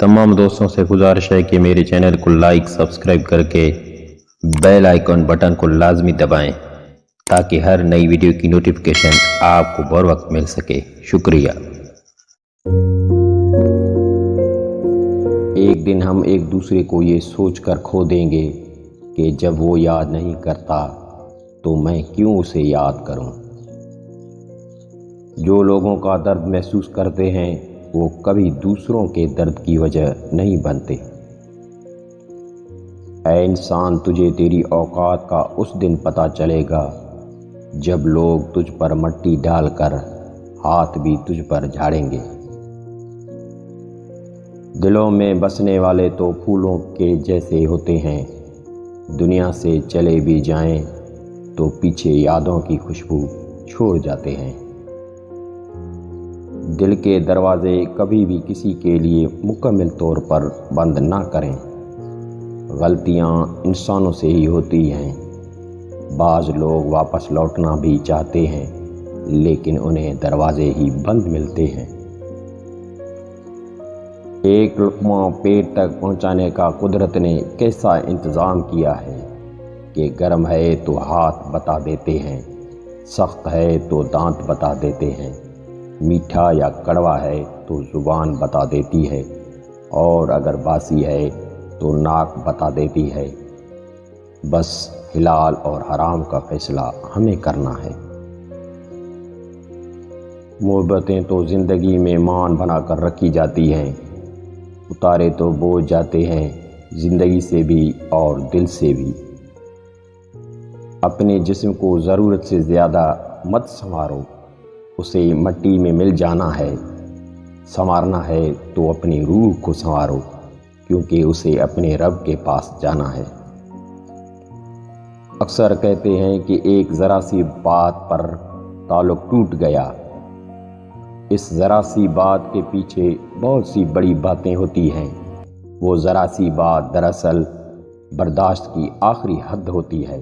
तमाम दोस्तों से गुजारिश है कि मेरे चैनल को लाइक सब्सक्राइब करके बेल आइकन बटन को लाजमी दबाएं ताकि हर नई वीडियो की नोटिफिकेशन आपको बर वक्त मिल सके। शुक्रिया। एक दिन हम एक दूसरे को ये सोच कर खो देंगे कि जब वो याद नहीं करता तो मैं क्यों उसे याद करूं। जो लोगों का दर्द महसूस करते हैं वो कभी दूसरों के दर्द की वजह नहीं बनते। ऐ इंसान, तुझे तेरी औकात का उस दिन पता चलेगा जब लोग तुझ पर मट्टी डालकर हाथ भी तुझ पर झाड़ेंगे। दिलों में बसने वाले तो फूलों के जैसे होते हैं, दुनिया से चले भी जाएं तो पीछे यादों की खुशबू छोड़ जाते हैं। दिल के दरवाजे कभी भी किसी के लिए मुकम्मल तौर पर बंद ना करें। गलतियां इंसानों से ही होती हैं। बाज़ लोग वापस लौटना भी चाहते हैं लेकिन उन्हें दरवाजे ही बंद मिलते हैं। एक लुक़मा पेट तक पहुंचाने का कुदरत ने कैसा इंतज़ाम किया है कि गर्म है तो हाथ बता देते हैं, सख्त है तो दांत बता देते हैं, मीठा या कड़वा है तो ज़ुबान बता देती है और अगर बासी है तो नाक बता देती है। बस हिलाल और हराम का फैसला हमें करना है। मोहब्बतें तो ज़िंदगी में मान बना कर रखी जाती हैं, उतारे तो बोझ जाते हैं ज़िंदगी से भी और दिल से भी। अपने जिस्म को ज़रूरत से ज़्यादा मत संवारो, उसे मट्टी में मिल जाना है। संवारना है तो अपनी रूह को संवारो क्योंकि उसे अपने रब के पास जाना है। अक्सर कहते हैं कि एक ज़रा सी बात पर ताल्लुक़ टूट गया। इस ज़रा सी बात के पीछे बहुत सी बड़ी बातें होती हैं। वो ज़रा सी बात दरअसल बर्दाश्त की आखिरी हद होती है।